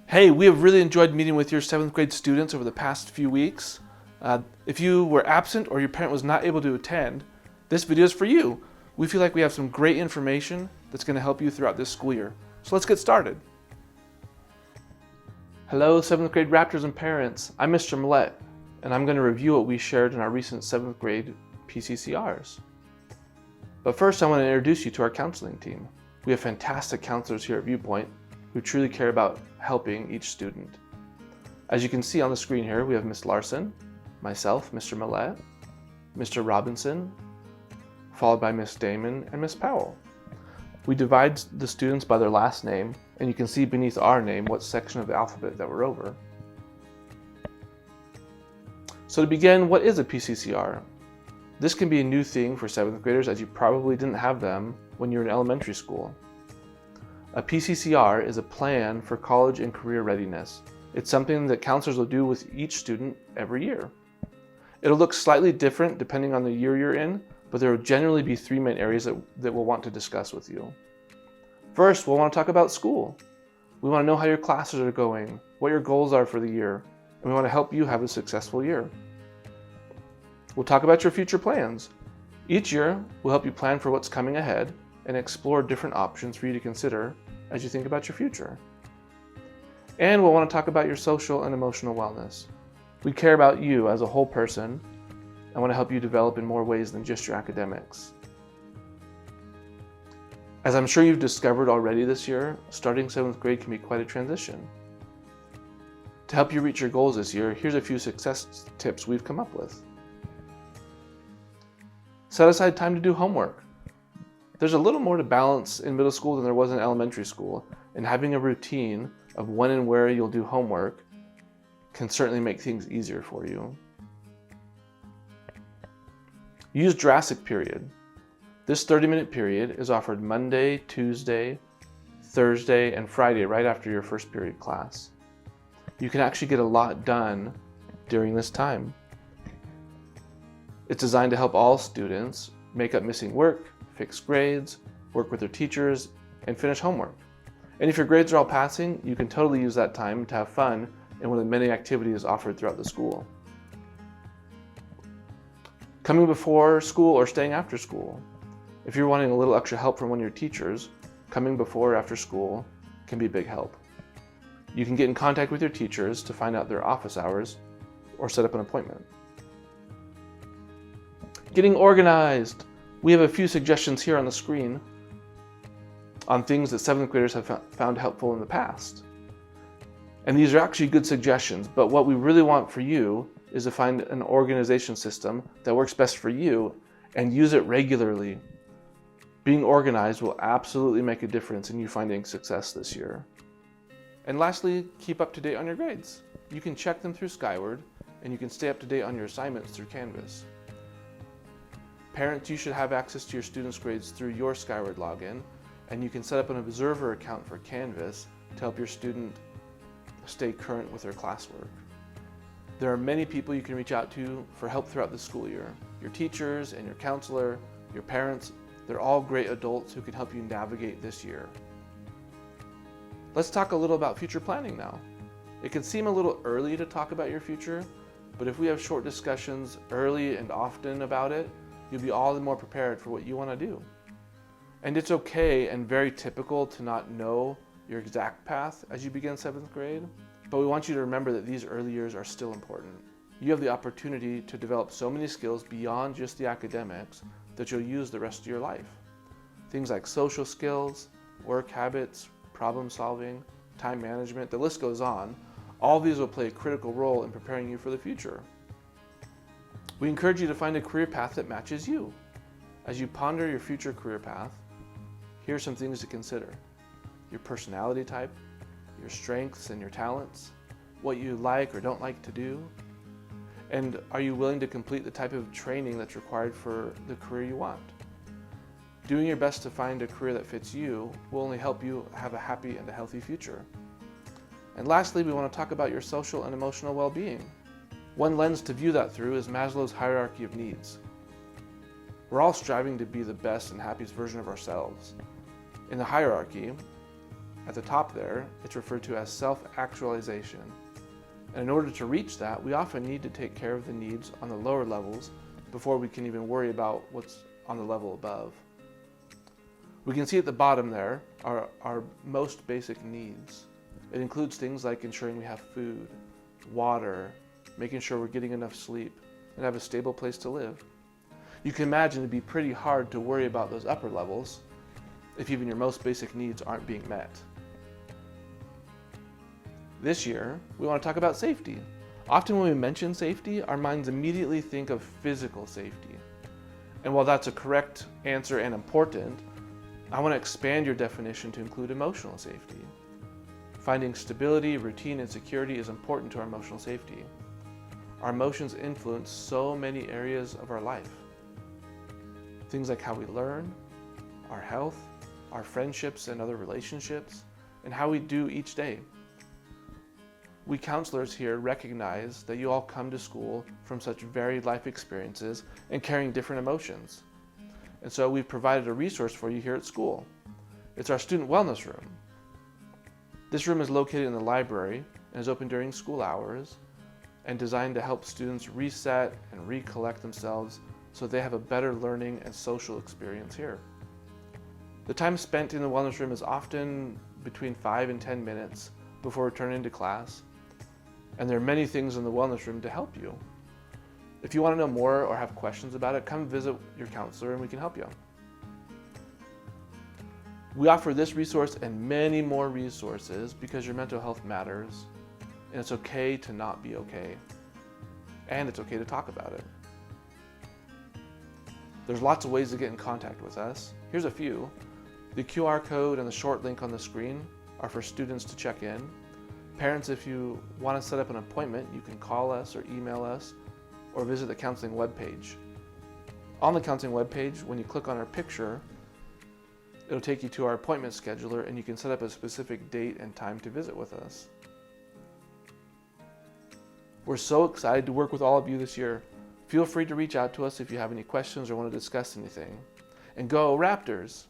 Hey, we have really enjoyed meeting with your 7th grade students over the past few weeks. If you were absent or your parent was not able to attend, this video is for you. We feel like we have some great information that's going to help you throughout this school year. So let's get started. Hello, 7th grade Raptors and parents. I'm Mr. Millett, and I'm going to review what we shared in our recent 7th grade PCCRs. But first, I want to introduce you to our counseling team. We have fantastic counselors here at Viewpoint who truly care about helping each student. As you can see on the screen here, we have Miss Larson, myself, Mr. Millett, Mr. Robinson, followed by Miss Damon and Miss Powell. We divide the students by their last name, and you can see beneath our name what section of the alphabet that we're over. So to begin, what is a PCCR? This can be a new thing for 7th graders, as you probably didn't have them when you were in elementary school. A PCCR is a plan for college and career readiness. It's something that counselors will do with each student every year. It'll look slightly different depending on the year you're in, but there will generally be 3 main areas that we'll want to discuss with you. First, we'll want to talk about school. We want to know how your classes are going, what your goals are for the year, and we want to help you have a successful year. We'll talk about your future plans. Each year, we'll help you plan for what's coming ahead and explore different options for you to consider as you think about your future. And we'll want to talk about your social and emotional wellness. We care about you as a whole person and want to help you develop in more ways than just your academics. As I'm sure you've discovered already this year, starting 7th grade can be quite a transition. To help you reach your goals this year, here's a few success tips we've come up with. Set aside time to do homework. There's a little more to balance in middle school than there was in elementary school, and having a routine of when and where you'll do homework can certainly make things easier for you. Use Jurassic Period. This 30-minute period is offered Monday, Tuesday, Thursday, and Friday right after your first period class. You can actually get a lot done during this time. It's designed to help all students make up missing work, fix grades, work with their teachers, and finish homework. And if your grades are all passing, you can totally use that time to have fun in one of the many activities offered throughout the school. Coming before school or staying after school. If you're wanting a little extra help from one of your teachers, coming before or after school can be a big help. You can get in contact with your teachers to find out their office hours or set up an appointment. Getting organized. We have a few suggestions here on the screen on things that 7th graders have found helpful in the past. And these are actually good suggestions, but what we really want for you is to find an organization system that works best for you and use it regularly. Being organized will absolutely make a difference in you finding success this year. And lastly, keep up to date on your grades. You can check them through Skyward, and you can stay up to date on your assignments through Canvas. Parents, you should have access to your students' grades through your Skyward login, and you can set up an observer account for Canvas to help your student stay current with their classwork. There are many people you can reach out to for help throughout the school year. Your teachers and your counselor, your parents, they're all great adults who can help you navigate this year. Let's talk a little about future planning now. It can seem a little early to talk about your future, but if we have short discussions early and often about it, you'll be all the more prepared for what you want to do. And it's okay and very typical to not know your exact path as you begin 7th grade, but we want you to remember that these early years are still important. You have the opportunity to develop so many skills beyond just the academics that you'll use the rest of your life. Things like social skills, work habits, problem solving, time management, the list goes on. All of these will play a critical role in preparing you for the future. We encourage you to find a career path that matches you. As you ponder your future career path, here are some things to consider. Your personality type, your strengths and your talents, what you like or don't like to do, and are you willing to complete the type of training that's required for the career you want? Doing your best to find a career that fits you will only help you have a happy and a healthy future. And lastly, we want to talk about your social and emotional well-being. One lens to view that through is Maslow's hierarchy of needs. We're all striving to be the best and happiest version of ourselves. In the hierarchy, at the top there, it's referred to as self-actualization. And in order to reach that, we often need to take care of the needs on the lower levels before we can even worry about what's on the level above. We can see at the bottom there are our most basic needs. It includes things like ensuring we have food, water, making sure we're getting enough sleep, and have a stable place to live. You can imagine it'd be pretty hard to worry about those upper levels if even your most basic needs aren't being met. This year, we want to talk about safety. Often when we mention safety, our minds immediately think of physical safety. And while that's a correct answer and important, I want to expand your definition to include emotional safety. Finding stability, routine, and security is important to our emotional safety. Our emotions influence so many areas of our life. Things like how we learn, our health, our friendships and other relationships, and how we do each day. We counselors here recognize that you all come to school from such varied life experiences and carrying different emotions. And so we've provided a resource for you here at school. It's our student wellness room. This room is located in the library and is open during school hours and designed to help students reset and recollect themselves so they have a better learning and social experience here. The time spent in the wellness room is often between 5 and 10 minutes before returning to class, and there are many things in the wellness room to help you. If you want to know more or have questions about it, come visit your counselor and we can help you. We offer this resource and many more resources because your mental health matters, and it's okay to not be okay, and it's okay to talk about it. There's lots of ways to get in contact with us. Here's a few. The QR code and the short link on the screen are for students to check in. Parents, if you want to set up an appointment, you can call us or email us or visit the counseling webpage. On the counseling webpage, when you click on our picture, it'll take you to our appointment scheduler and you can set up a specific date and time to visit with us. We're so excited to work with all of you this year. Feel free to reach out to us if you have any questions or want to discuss anything. And go Raptors!